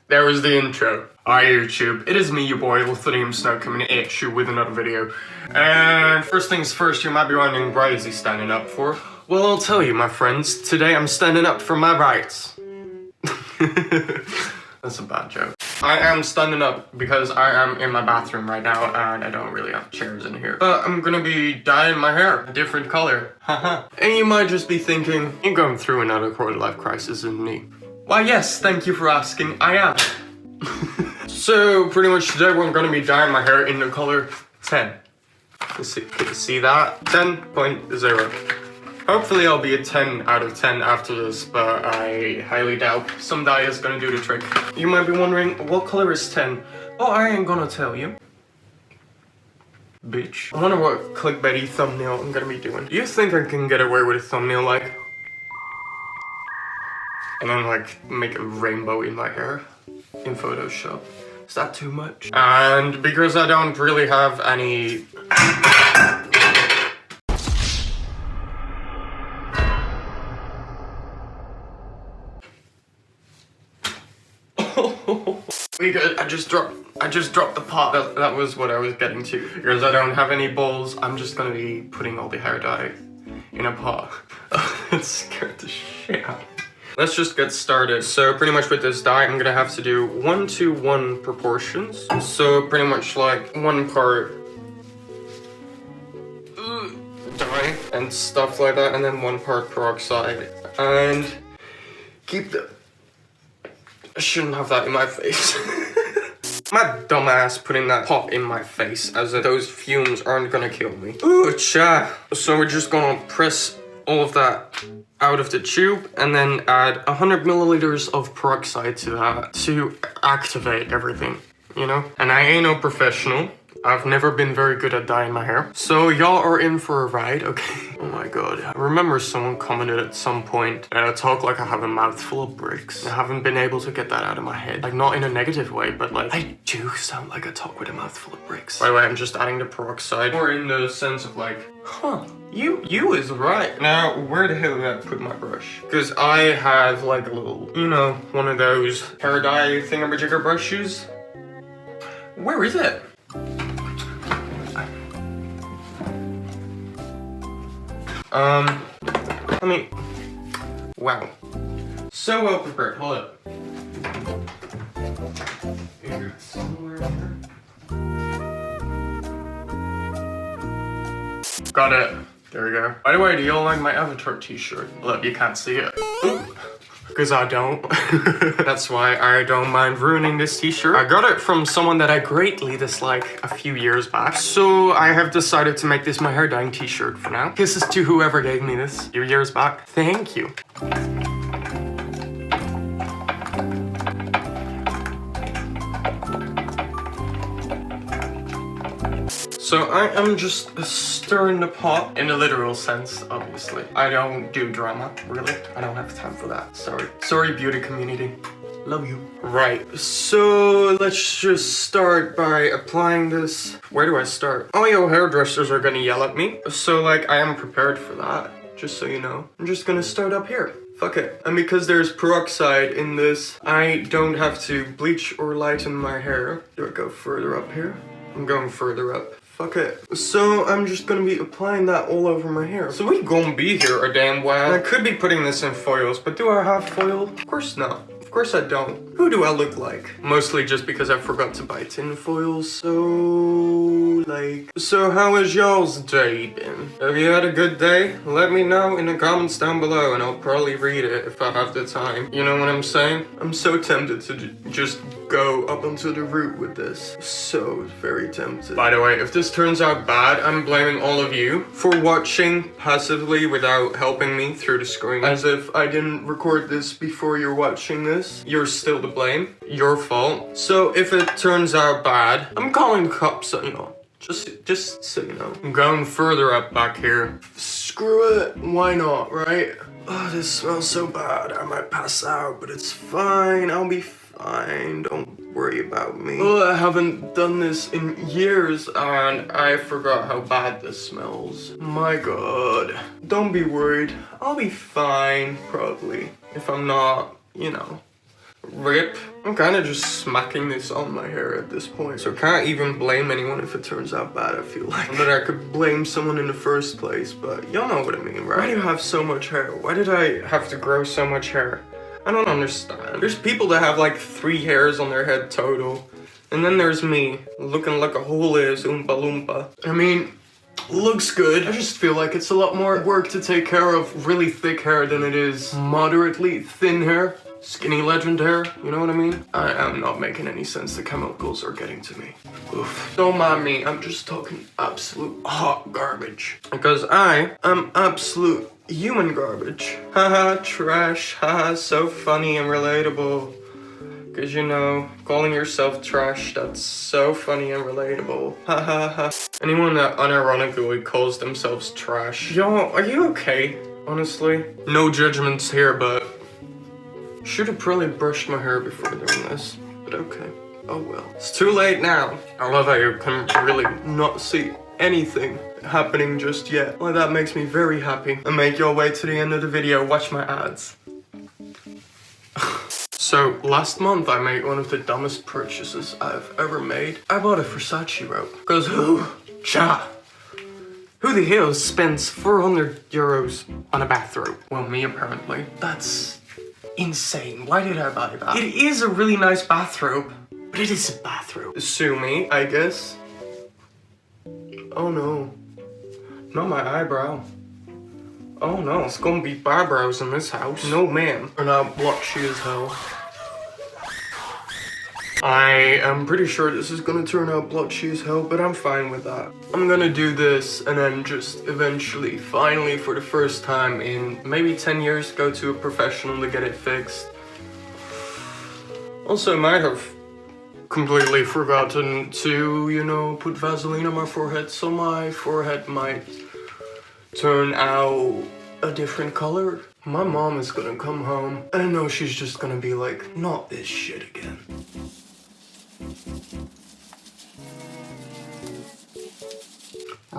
There was the intro. Hi YouTube, it is me, your boy, Lithunium Snow, coming at you with another video. And first things first, you might be wondering, why is he standing up for? Well, I'll tell you, my friends, today I'm standing up for my rights. That's a bad joke. I am standing up because I am in my bathroom right now and I don't really have chairs in here. But I'm gonna be dyeing my hair a different color. Haha. And you might just be thinking, you're going through another quarter-life crisis, isn't he? Why yes, thank you for asking, I am. So pretty much today we're gonna be dyeing my hair in the color 10. Can you see that? 10.0. Hopefully I'll be a 10 out of 10 after this, but I highly doubt some dye is gonna do the trick. You might be wondering, what color is 10? Oh, I ain't gonna tell you. Bitch. I wonder what clickbaity thumbnail I'm gonna be doing. Do you think I can get away with a thumbnail like... and then like make a rainbow in my hair in Photoshop? Is that too much? And because I don't really have any... We good. I just dropped the pot. That was what I was getting to. Because I don't have any bowls, I'm just gonna be putting all the hair dye in a pot. It scared the shit out of me. Let's just get started. So pretty much with this dye, I'm gonna have to do 1:1 proportions. So pretty much like 1 part dye and stuff like that, and then 1 part peroxide. And keep the... I shouldn't have that in my face. My dumbass putting that pop in my face, as if those fumes aren't gonna kill me. Ooh, cha. So we're just gonna press all of that out of the tube and then add 100 milliliters of peroxide to that to activate everything, you know? And I ain't no professional. I've never been very good at dyeing my hair. So y'all are in for a ride, okay? Oh my god. I remember someone commented at some point that I talk like I have a mouthful of bricks. I haven't been able to get that out of my head. Like, not in a negative way, but like, I do sound like I talk with a mouthful of bricks. By the way, I'm just adding the peroxide. More in the sense of like, huh, you is right. Now, where the hell did I put my brush? Because I have like a little, you know, one of those hair dye thingamajigger brushes. Where is it? I mean, wow. So well prepared. Hold up. Here, somewhere here. Got it. There we go. By the way, do y'all like my Avatar t-shirt? Look, you can't see it. Ooh. Because I don't. That's why I don't mind ruining this t-shirt. I got it from someone that I greatly dislike a few years back. So I have decided to make this my hair dyeing t-shirt for now. Kisses to whoever gave me this a few years back. Thank you. So I am just stirring the pot in a literal sense, obviously. I don't do drama, really. I don't have time for that. Sorry, beauty community. Love you. Right, so let's just start by applying this. Where do I start? Oh, your hairdressers are gonna yell at me. So like, I am prepared for that, just so you know. I'm just gonna start up here. Fuck it. And because there's peroxide in this, I don't have to bleach or lighten my hair. Do I go further up here? I'm going further up. Fuck it. So I'm just gonna be applying that all over my hair. So we gonna be here a damn while. I could be putting this in foils, but do I have foil? Of course not. Of course I don't. Who do I look like? Mostly just because I forgot to buy tin foils, so how has y'all's day been? Have you had a good day? Let me know in the comments down below and I'll probably read it if I have the time. You know what I'm saying? I'm so tempted to just go up onto the root with this. So very tempted. By the way, if this turns out bad, I'm blaming all of you for watching passively without helping me through the screen. As if I didn't record this before you're watching this. You're still to blame. Your fault. So if it turns out bad, I'm calling the cops on y'all. Just so you know. I'm going further up back here. Screw it. Why not, right? Oh, this smells so bad. I might pass out, but it's fine. I'll be fine. Don't worry about me. Oh, I haven't done this in years, and I forgot how bad this smells. My god. Don't be worried. I'll be fine, probably. If I'm not, you know, Rip. I'm kind of just smacking this on my hair at this point. So I can't even blame anyone if it turns out bad, I feel like. Not that I could blame someone in the first place, but y'all know what I mean, right? Why do you have so much hair? Why did I have to grow so much hair? I don't understand. There's people that have like 3 hairs on their head total. And then there's me, looking like a hoolies Oompa Loompa. I mean, looks good. I just feel like it's a lot more work to take care of really thick hair than it is moderately thin hair. Skinny legend hair, you know what I mean? I am not making any sense. The chemicals are getting to me. Oof. Don't mind me, I'm just talking absolute hot garbage. Because I am absolute human garbage. Haha, trash. Haha, so funny and relatable. Because you know, calling yourself trash, that's so funny and relatable. Haha. Anyone that unironically calls themselves trash. Yo, are you okay? Honestly? No judgments here, but should have probably brushed my hair before doing this, but okay. Oh well. It's too late now. I love how you can really not see anything happening just yet. Well, that makes me very happy. And make your way to the end of the video, watch my ads. So, last month I made one of the dumbest purchases I've ever made. I bought a Versace robe. Cause who the hell spends 400 euros on a bathrobe? Well, me apparently. That's insane. Why did I buy that? It is a really nice bathrobe, but it is a bathrobe. Sue me, I guess. Oh no. Not my eyebrow. Oh no, it's gonna be eyebrows in this house. No ma'am. Or now blotchy as hell. I am pretty sure this is gonna turn out blotchy as hell, but I'm fine with that. I'm gonna do this and then just eventually, finally, for the first time in maybe 10 years, go to a professional to get it fixed. Also, I might have completely forgotten to, you know, put Vaseline on my forehead, so my forehead might turn out a different color. My mom is gonna come home, and I know she's just gonna be like, not this shit again.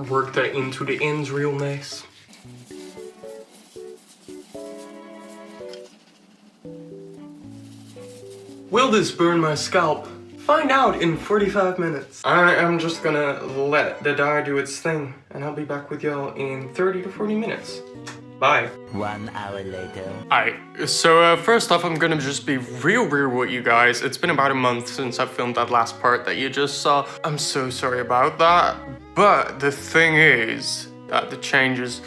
Work that into the ends real nice. Will this burn my scalp? Find out in 45 minutes. I am just gonna let the dye do its thing, and I'll be back with y'all in 30 to 40 minutes. Bye. 1 hour later. Alright, so first off, I'm gonna just be real with you guys. It's been about a month since I filmed that last part that you just saw. I'm so sorry about that. But the thing is that the changes...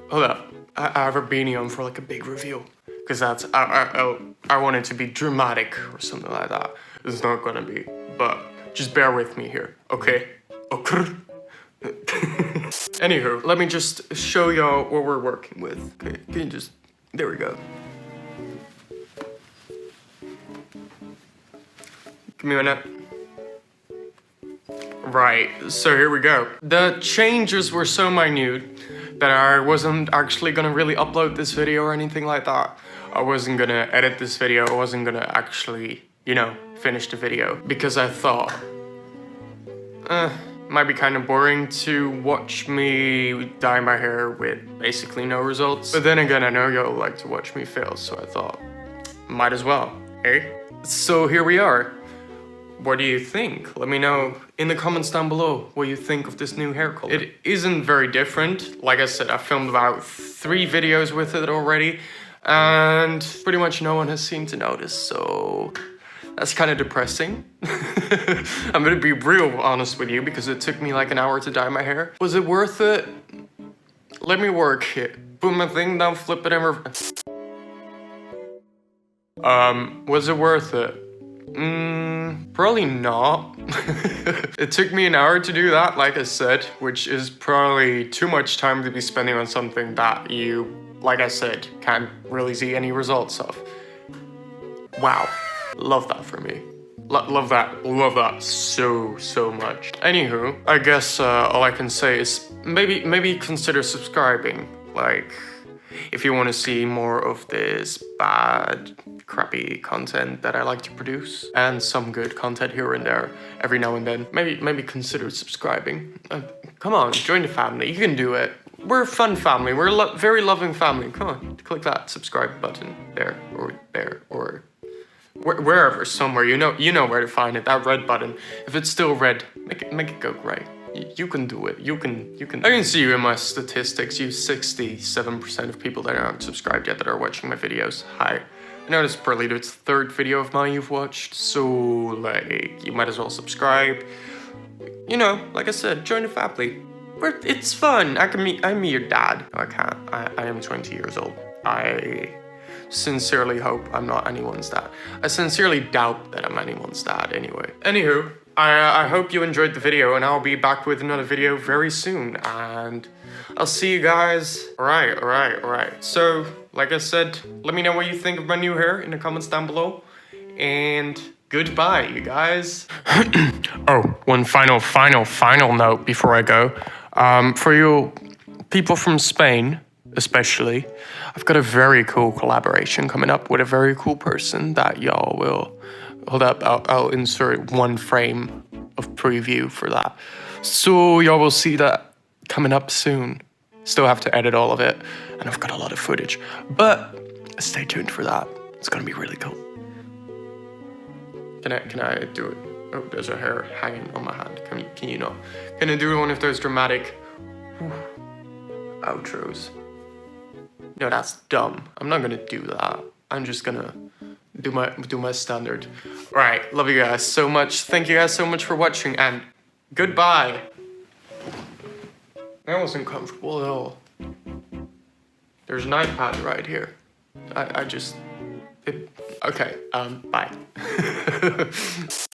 Hold up, I have a beanie on for like a big reveal. Because that's... I want it to be dramatic or something like that. It's not gonna be, but just bear with me here, okay? Okay. Anywho, let me just show y'all what we're working with. Okay, can you just... There we go. Give me a minute. Right, so here we go. The changes were so minute that I wasn't actually gonna really upload this video or anything like that. I wasn't gonna edit this video. I wasn't gonna actually, you know, finish the video. Because I thought, might be kind of boring to watch me dye my hair with basically no results. But then again, I know y'all like to watch me fail, so I thought, might as well, eh? So here we are. What do you think? Let me know in the comments down below what you think of this new hair color. It isn't very different. Like I said, I filmed about 3 videos with it already, and pretty much no one has seemed to notice, so that's kind of depressing. I'm gonna be real honest with you because it took me like an hour to dye my hair. Was it worth it? Let me work it. Put my thing down, flip it, and was it worth it? Probably not. It took me an hour to do that, like I said, which is probably too much time to be spending on something that you, like I said, can't really see any results of. Wow. Love that for me. Love that so much. Anywho, I guess all I can say is maybe consider subscribing. Like, if you want to see more of this bad, crappy content that I like to produce, and some good content here and there every now and then, maybe consider subscribing. Come on, join the family. You can do it. We're a fun family. We're a very loving family. Come on, click that subscribe button there or wherever, somewhere, you know where to find it. That red button. If it's still red, make it go gray. You can do it. You can. I can see you in my statistics. You 67% of people that aren't subscribed yet that are watching my videos. Hi. I know this is probably the third video of mine you've watched, so like you might as well subscribe. You know, like I said, join the family. It's fun. I'm your dad. No, I can't. I am 20 years old. I sincerely hope I'm not anyone's dad. I sincerely doubt that I'm anyone's dad anyway. Anywho, I hope you enjoyed the video, and I'll be back with another video very soon, and I'll see you guys. All right. So, like I said, let me know what you think of my new hair in the comments down below, and goodbye, you guys. Oh, one final note before I go. For you people from Spain, especially, I've got a very cool collaboration coming up with a very cool person that y'all will... Hold up, I'll insert one frame of preview for that. So y'all will see that coming up soon. Still have to edit all of it, and I've got a lot of footage. But stay tuned for that. It's gonna be really cool. Can I do it? Oh, there's a hair hanging on my hand. Can you not? Can I do one of those dramatic outros? No, that's dumb. I'm not gonna do that. I'm just gonna do my standard. All right, love you guys so much. Thank you guys so much for watching, and goodbye. That wasn't comfortable at all. There's an iPad right here. Okay, bye.